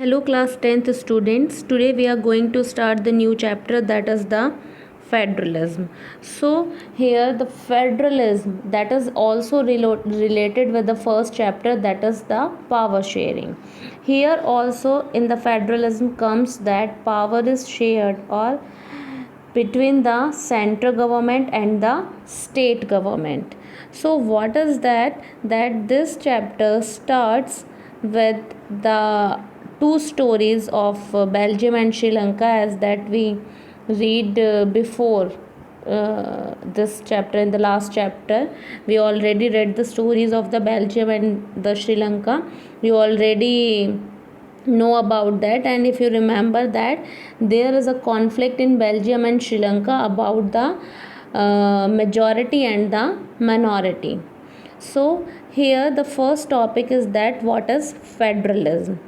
Hello class 10th students. Today we are going to start the new chapter, that is the federalism. So here the federalism, that is also related with the first chapter, that is the power sharing. Here also in the federalism comes that power is shared or between the central government and the state government. So what is that? That this chapter starts with the two stories of Belgium and Sri Lanka, as that we read before this chapter. In the last chapter we already read the stories of the Belgium and the Sri Lanka. We already know about that, and if you remember that there is a conflict in Belgium and Sri Lanka about the majority and the minority. So here the first topic is that what is federalism.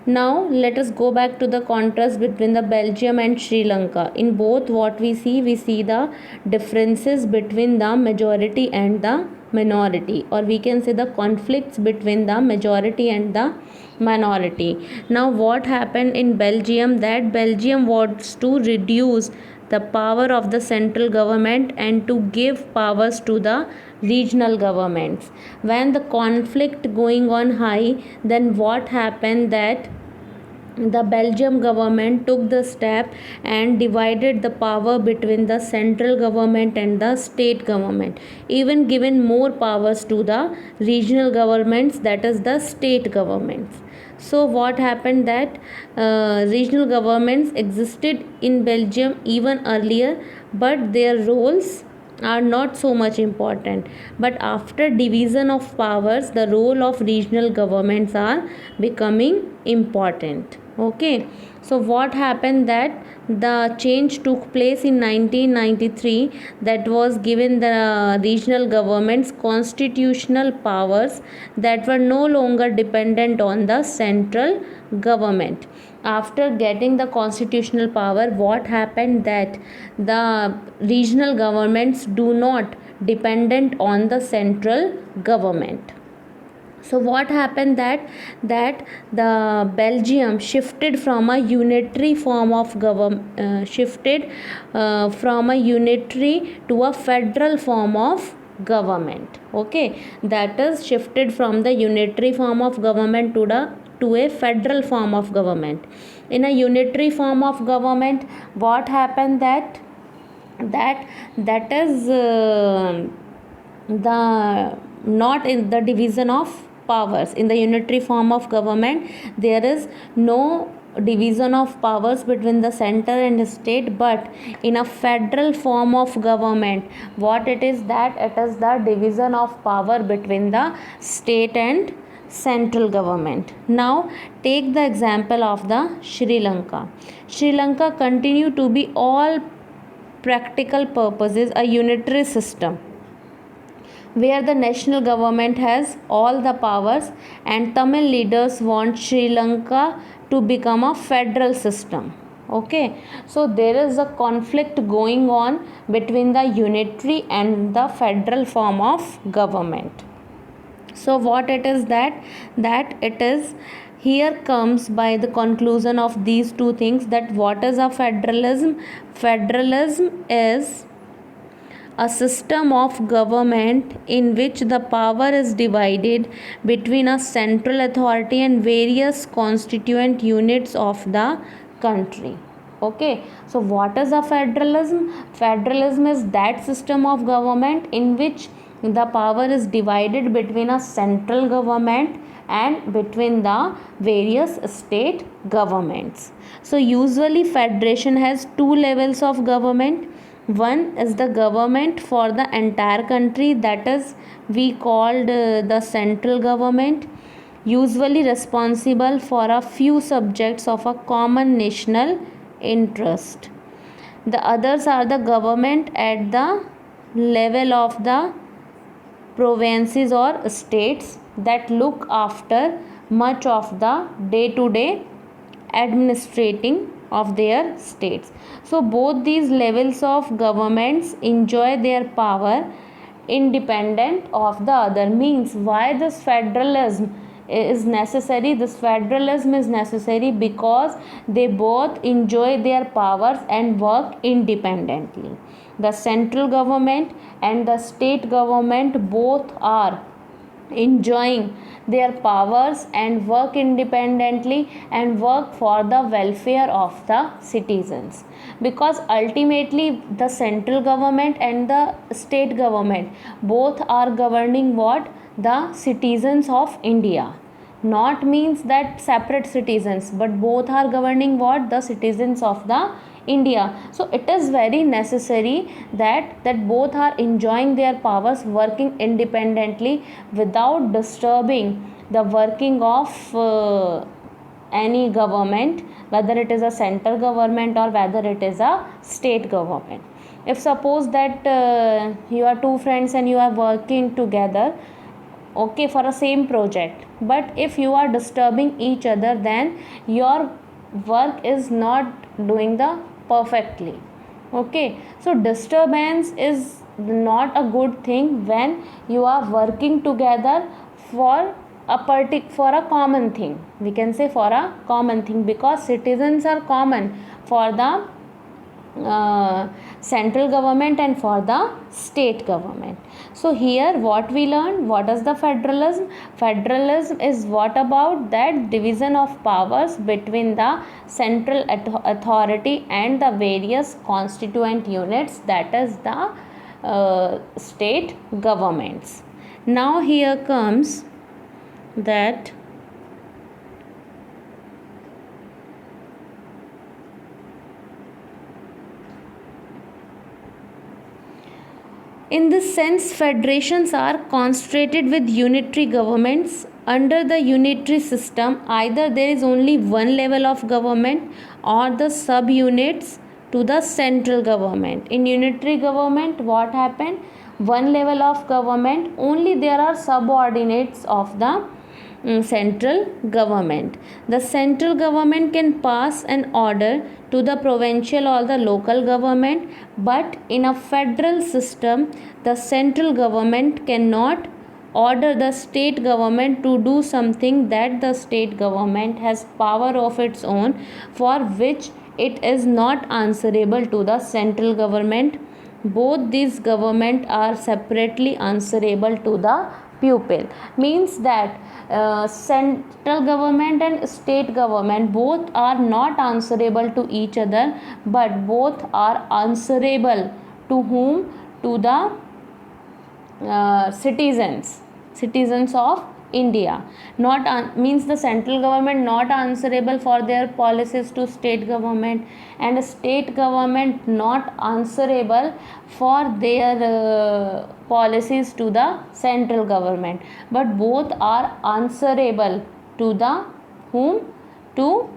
Now let us go back to the contrast between the Belgium and Sri Lanka. In both what we see the differences between the majority and the minority, or we can say the conflicts between the majority and the minority. Now what happened in Belgium, that Belgium wants to reduce the power of the central government and to give powers to the regional governments. When the conflict going on high, then what happened, that the Belgium government took the step and divided the power between the central government and the state government, even given more powers to the regional governments, that is the state governments. So what happened, that regional governments existed in Belgium even earlier, but their roles are not so much important. But after division of powers, the role of regional governments are becoming important. Okay, so what happened, that the change took place in 1993, that was given the regional governments constitutional powers that were no longer dependent on the central government. After getting the constitutional power, what happened, that the regional governments do not dependent on the central government. So what happened, that the Belgium shifted from a unitary form of government, from a unitary to a federal form of government. Okay, that is shifted from the unitary form of government to a federal form of government. In a unitary form of government, what happened, that is the not in the division of powers. In the unitary form of government, there is no division of powers between the center and state, but in a federal form of government, what it is, that it is the division of power between the state and central government. Now take the example of the Sri Lanka. Sri Lanka continue to be all practical purposes a unitary system, where the national government has all the powers, and Tamil leaders want Sri Lanka to become a federal system. Okay, so there is a conflict going on between the unitary and the federal form of government. So what it is, that it is, here comes by the conclusion of these two things, that what is a federalism. Federalism is a system of government in which the power is divided between a central authority and various constituent units of the country. Okay, so what is a federalism? Federalism is that system of government in which the power is divided between a central government and between the various state governments. So usually federation has two levels of government. One is the government for the entire country, that is we called the central government, usually responsible for a few subjects of a common national interest. The others are the government at the level of the provinces or states that look after much of the day-to-day administrating of their states. So both these levels of governments enjoy their power independent of the other. Means why this federalism is necessary, this federalism is necessary because they both enjoy their powers and work independently. The central government and the state government both are enjoying their powers and work independently and work for the welfare of the citizens, because ultimately the central government and the state government both are governing what? The citizens of India. Not means that separate citizens, but both are governing what? The citizens of the India. So it is very necessary that both are enjoying their powers, working independently without disturbing the working of any government, whether it is a central government or whether it is a state government. If suppose that you are two friends and you are working together, okay, for a same project, but if you are disturbing each other, then your work is not doing the perfectly. Okay, so disturbance is not a good thing when you are working together for a common thing. We can say for a common thing, because citizens are common for the central government and for the state government. So here what we learned, what is the federalism? Federalism is what about that division of powers between the central authority and the various constituent units, that is the state governments. Now here comes that in this sense, federations are concentrated with unitary governments. Under the unitary system, either there is only one level of government or the subunits to the central government. In unitary government, what happened? One level of government, only there are subordinates of the central government. The central government can pass an order to the provincial or the local government, but in a federal system, the central government cannot order the state government to do something that the state government has power of its own, for which it is not answerable to the central government. Both these government are separately answerable to the pupil. Means that central government and state government both are not answerable to each other, but both are answerable to whom? To the citizens of India. Not means the central government not answerable for their policies to state government, and state government not answerable for their policies to the central government, but both are answerable to the whom? To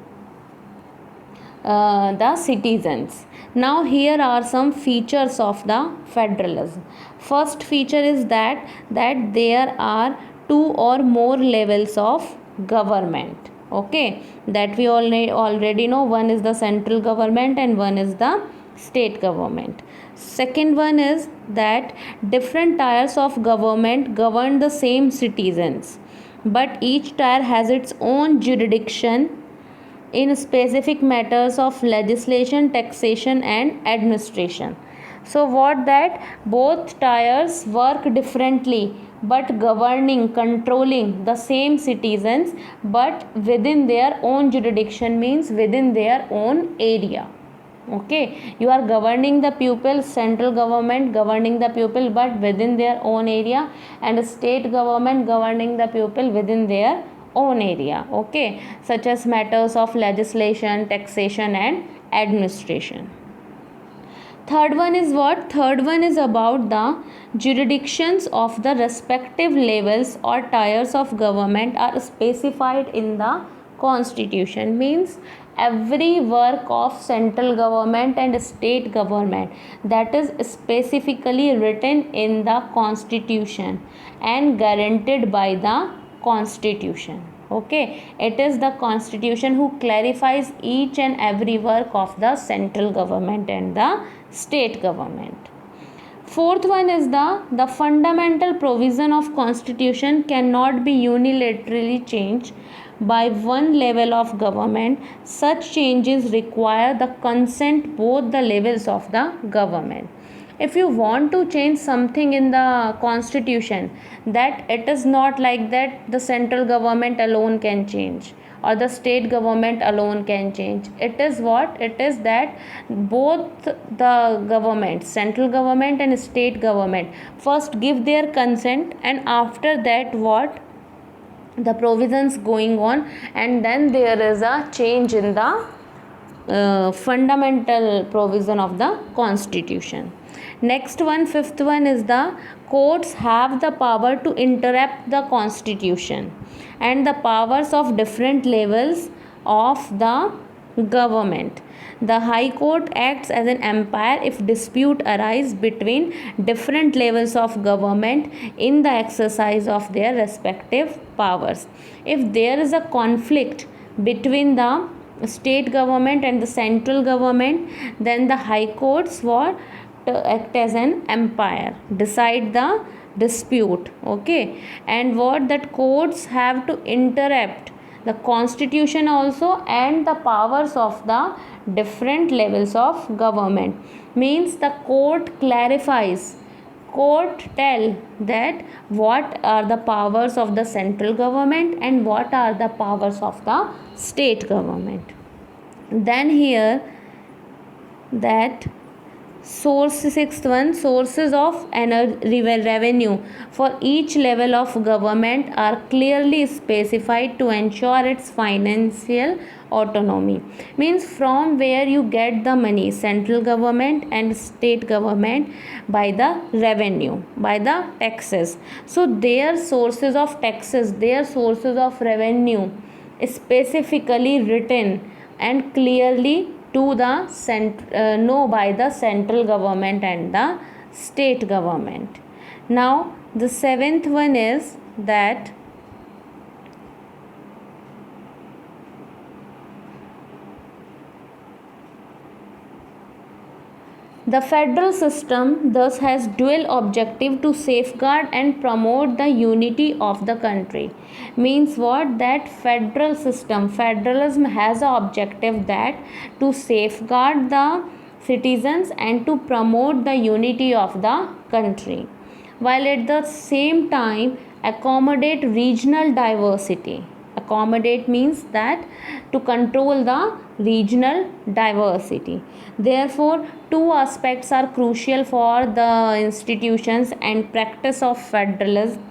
the citizens. Now here are some features of the federalism. First feature is that there are two or more levels of government. Okay, that we already know. One is the central government and one is the state government. Second one is that different tiers of government govern the same citizens, but each tier has its own jurisdiction in specific matters of legislation, taxation and administration. So what that both tiers work differently, but governing, controlling the same citizens, but within their own jurisdiction, means within their own area. Okay, you are governing the pupil, central government governing the pupil but within their own area, and state government governing the pupil within their own area. Okay, such as matters of legislation, taxation and administration. Third one is what? Third one is about the jurisdictions of the respective levels or tiers of government are specified in the constitution. Means every work of central government and state government, that is specifically written in the constitution and guaranteed by the constitution. Okay, it is the constitution who clarifies each and every work of the central government and the state government. Fourth one is the fundamental provision of constitution cannot be unilaterally changed by one level of government. Such changes require the consent both the levels of the government. If you want to change something in the constitution, that it is not like that the central government alone can change or the state government alone can change. It is what it is, that both the government, central government and state government, first give their consent, and after that what the provisions going on, and then there is a change in the fundamental provision of the constitution. Next one, fifth one is the courts have the power to interrupt the constitution and the powers of different levels of the government. The High Court acts as an umpire if dispute arise between different levels of government in the exercise of their respective powers. If there is a conflict between the state government and the central government, then the High Courts what act as an umpire, decide the dispute. Okay, and what that courts have to interrupt the constitution also and the powers of the different levels of government. Means the court clarifies, court tell that what are the powers of the central government and what are the powers of the state government. Then here that sixth one, sources of revenue for each level of government are clearly specified to ensure its financial autonomy. Means from where you get the money, central government and state government, by the revenue, by the taxes. So their sources of taxes, their sources of revenue is specifically written and clearly to the know by the central government and the state government. Now the seventh one is that the federal system thus has dual objective to safeguard and promote the unity of the country. Means what, that federal system, federalism has an objective that to safeguard the citizens and to promote the unity of the country, while at the same time accommodate regional diversity. Accommodate means that to control the regional diversity. Therefore, two aspects are crucial for the institutions and practice of federalism.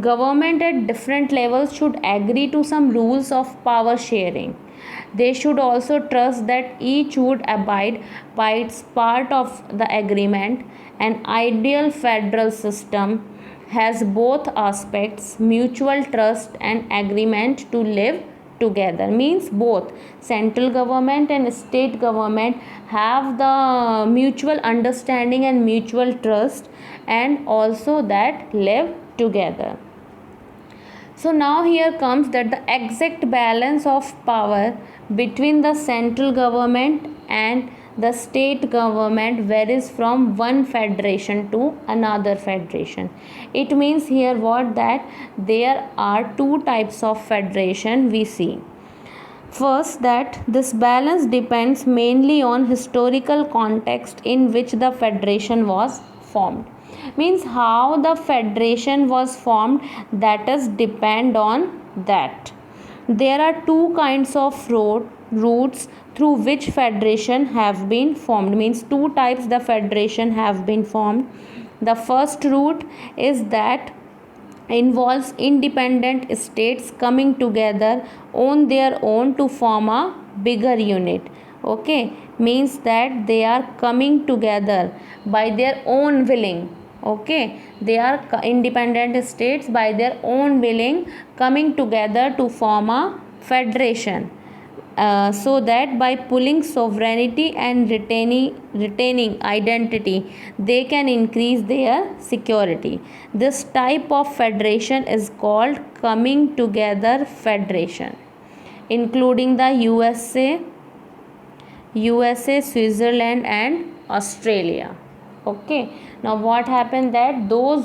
Government at different levels should agree to some rules of power sharing. They should also trust that each would abide by its part of the agreement. An ideal federal system has both aspects, mutual trust and agreement to live together. Means both central government and state government have the mutual understanding and mutual trust, and also that live together. So now here comes that the exact balance of power between the central government and the state government varies from one federation to another federation. It means here what, that there are two types of federation we see. First, that this balance depends mainly on historical context in which the federation was formed. Means how the federation was formed, that is depend on that. There are two kinds of routes through which federation have been formed. Means two types the federation have been formed. The first route is that involves independent states coming together on their own to form a bigger unit. Okay, means that they are coming together by their own willing. Okay, they are independent states by their own willing coming together to form a federation. So that by pulling sovereignty and retaining identity, they can increase their security. This type of federation is called coming together federation, including the USA, Switzerland and Australia. Okay, now what happened that those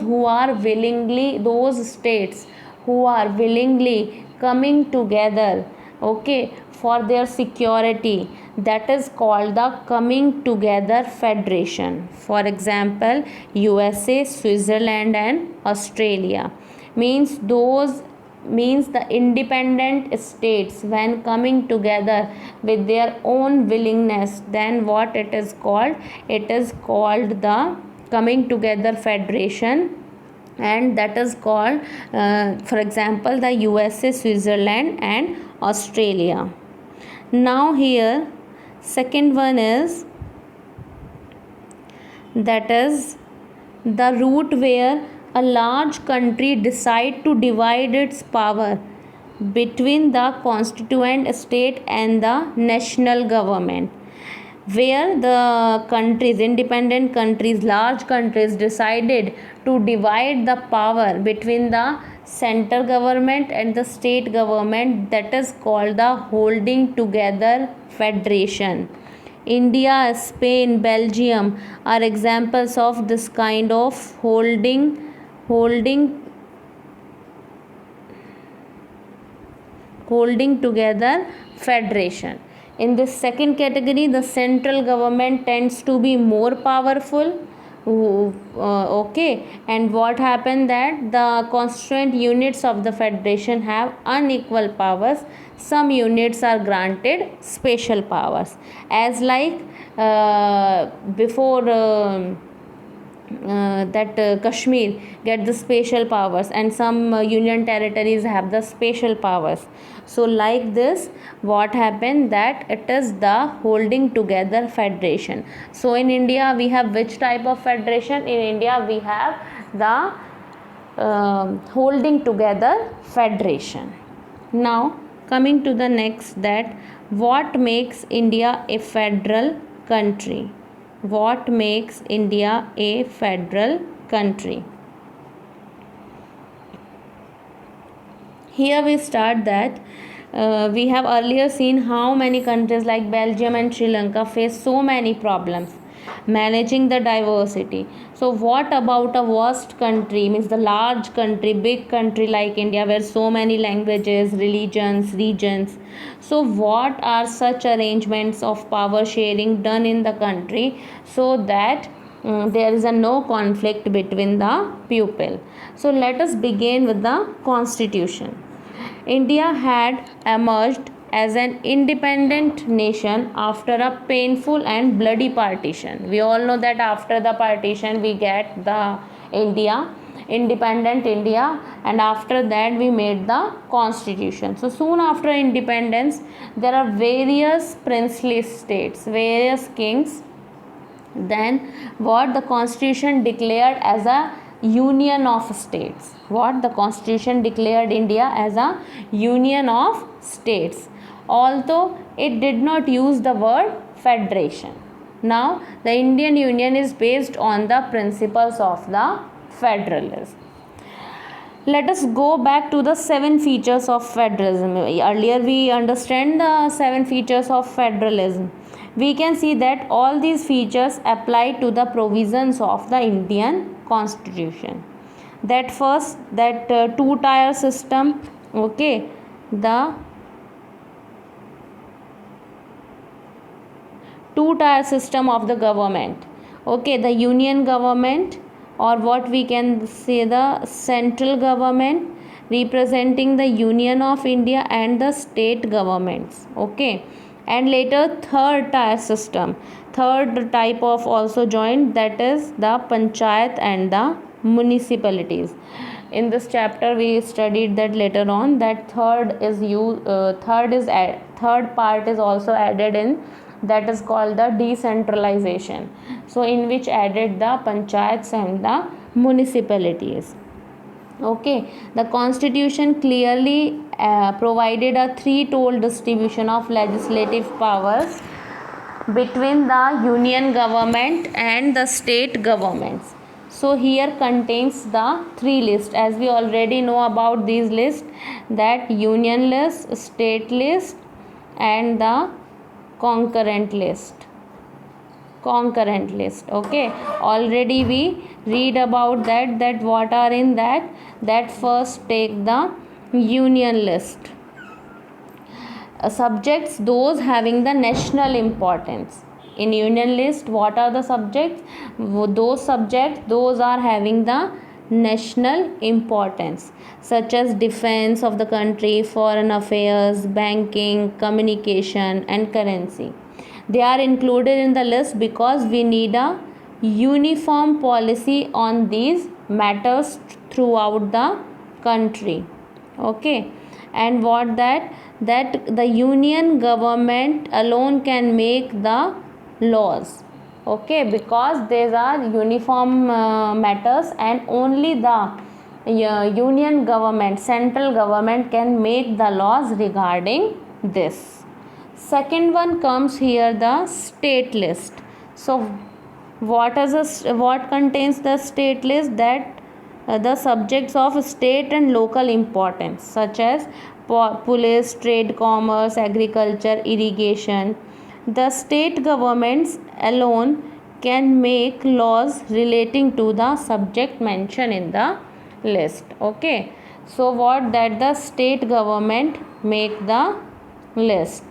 states who are willingly coming together, okay, for their security, that is called the coming together federation. For example, USA, Switzerland and Australia means the independent states when coming together with their own willingness, then what it is called, it is called the coming together federation, and that is called for example the USA, Switzerland and Australia. Now here second one is, that is the route where a large country decide to divide its power between the constituent state and the national government, where the countries, independent countries, large countries decided to divide the power between the center government and the state government, that is called the holding together federation. India, Spain, Belgium are examples of this kind of holding together federation. In this second category, the central government tends to be more powerful. Okay, and what happened that the constituent units of the federation have unequal powers. Some units are granted special powers, as like before that Kashmir get the special powers, and some union territories have the special powers. So like this, what happened that it is the holding together federation. So in India we have which type of federation? In India we have the holding together federation. Now coming to the next, that what makes India a federal country? What makes India a federal country? Here we start that we have earlier seen how many countries like Belgium and Sri Lanka face so many problems managing the diversity. So what about a vast country, means the large country, big country like India, where so many languages, religions, regions? So what are such arrangements of power sharing done in the country so that there is a no conflict between the people? So let us begin with the constitution. India had emerged as an independent nation after a painful and bloody partition. We all know that after the partition we get the independent India, and after that we made the constitution. So soon after independence, there are various princely states, various kings. Then what the constitution declared as a union of states. What the constitution declared India as a union of states, although it did not use the word federation. Now the Indian Union is based on the principles of the federalism. Let us go back to the 7 features of federalism. Earlier we understand the 7 features of federalism. We can see that all these features apply to the provisions of the Indian Constitution. That first, that two-tier system, okay, the two-tier system of the government, okay, the union government, or what we can say the central government representing the Union of India, and the state governments, okay, and later third tier system, third type of also joined, that is the panchayat and the municipalities. In this chapter we studied that later on, that third part is also added in, that is called the decentralization. So in which added the panchayats and the municipalities. Okay, the constitution clearly provided a three-told distribution of legislative powers between the union government and the state governments. So here contains the 3 lists, as we already know about these lists, that union list, state list and the concurrent list. concurrent list. Okay, already we read about that what are in that first take the union list. Subjects those having the national importance. In union list, what are the subjects? Those subjects those are having the national importance, such as defense of the country, foreign affairs, banking, communication and currency. They are included in the list because we need a uniform policy on these matters throughout the country. Okay, and what that the union government alone can make the laws. Okay, because these are uniform matters, and only the union government, central government can make the laws regarding this. Second one comes here, the state list. So what contains the state list? That the subjects of state and local importance, such as police, trade, commerce, agriculture, irrigation. The state governments alone can make laws relating to the subject mentioned in the list. Okay, so what that the state government make the list.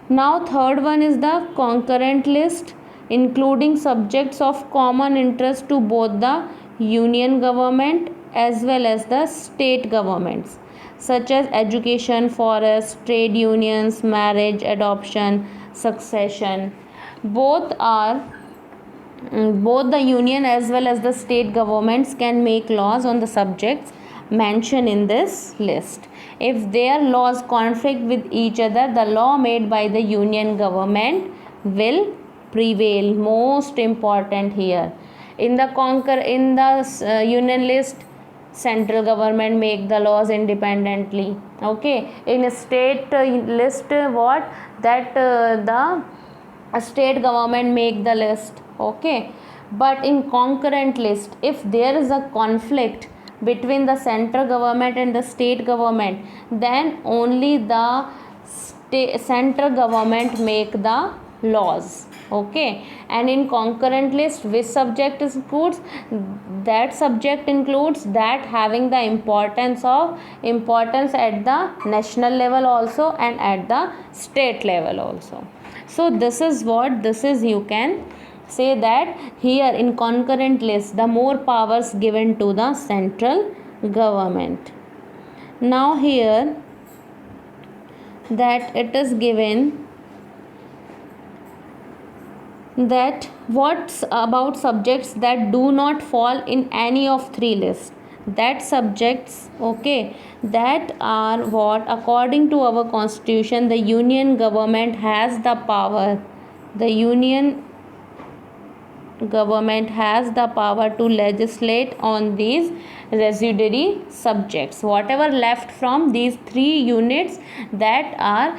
Now third one is the concurrent list, including subjects of common interest to both the union government as well as the state governments, such as education, forest, trade unions, marriage, adoption, succession. Both the union as well as the state governments can make laws on the subjects mentioned in this list. If their laws conflict with each other, the law made by the union government will prevail. Most important here. In the union list, central government make the laws independently. Okay, in a state list, what that the state government make the list. Okay, but in concurrent list, if there is a conflict between the central government and the state government, then only the central government make the laws. Okay, and in concurrent list, which subject includes? That subject includes that having the importance at the national level also and at the state level also. So this is you can say that here in concurrent list, the more powers given to the central government. Now here that it is given that what's about subjects that do not fall in any of three lists. That subjects, okay, that are what according to our constitution the union government has the power. The union government has the power to legislate on these residuary subjects, whatever left from these three units that are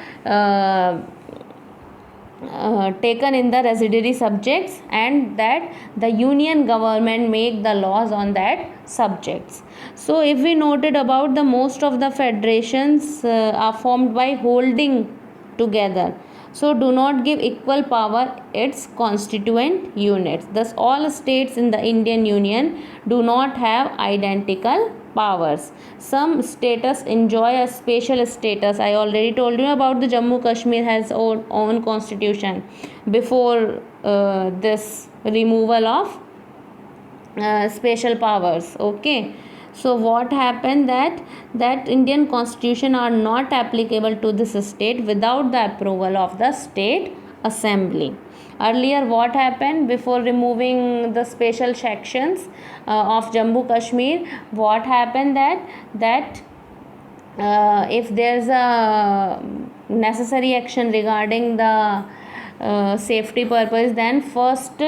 taken in the residuary subjects, and that the union government make the laws on that subjects. So if we noted about the most of the federations are formed by holding together, so do not give equal power its constituent units. Thus all states in the Indian Union do not have identical powers. Some status enjoy a special status. I already told you about the Jammu Kashmir has own constitution before this removal of special powers. Okay, so what happened that Indian constitution are not applicable to this state without the approval of the state assembly. Earlier what happened before removing the special sections of Jammu Kashmir, what happened that if there's a necessary action regarding the safety purpose, then first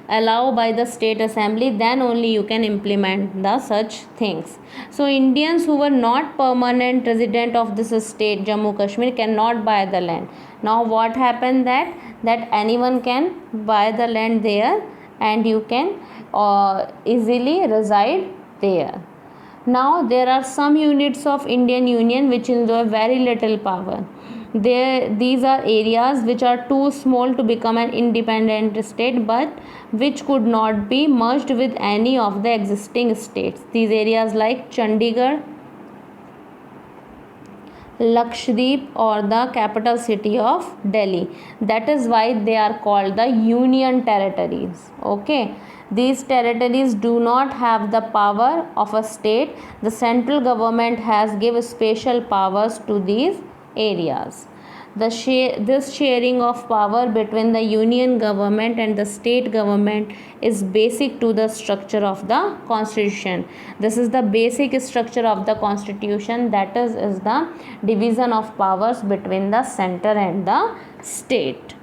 allow by the state assembly, then only you can implement the such things. So Indians who were not permanent resident of this state Jammu Kashmir cannot buy the land. Now what happened that anyone can buy the land there, and you can easily reside there. Now there are some units of Indian Union which enjoy very little power. These are areas which are too small to become an independent state, but which could not be merged with any of the existing states. These areas like Chandigarh, Lakshadweep, or the capital city of Delhi. That is why they are called the union territories. Okay, these territories do not have the power of a state. The central government has given special powers to these areas. This sharing of power between the union government and the state government is basic to the structure of the constitution. This is the basic structure of the constitution, that is the division of powers between the center and the state.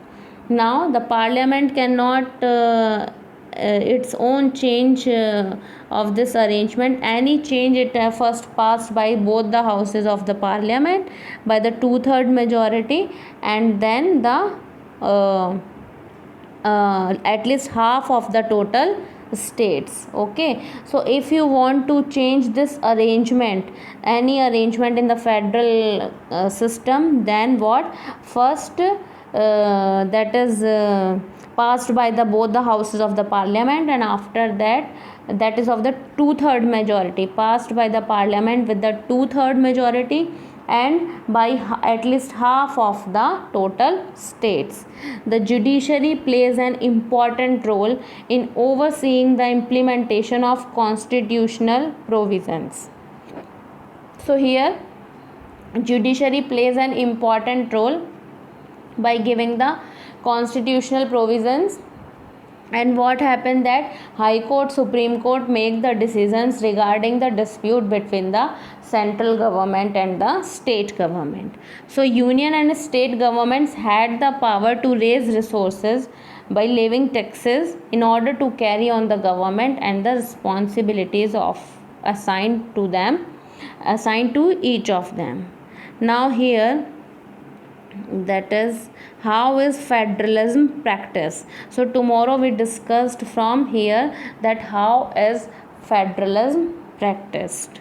Now the parliament cannot its own change of this arrangement. Any change it first passed by both the houses of the parliament by the 2/3 majority, and then the at least half of the total states. Okay, so if you want to change this arrangement, any arrangement in the federal system, then what? First that is passed by the both the houses of the parliament, and after that, that is of the 2/3 majority, passed by the parliament with the 2/3 majority and by at least half of the total states. The judiciary plays an important role in overseeing the implementation of constitutional provisions. So here judiciary plays an important role by giving the constitutional provisions. And what happened that High Court, Supreme Court make the decisions regarding the dispute between the central government and the state government. So union and state governments had the power to raise resources by levying taxes in order to carry on the government and the responsibilities of assigned to each of them. Now here, that is how is federalism practiced. So tomorrow we discussed from here that how is federalism practiced.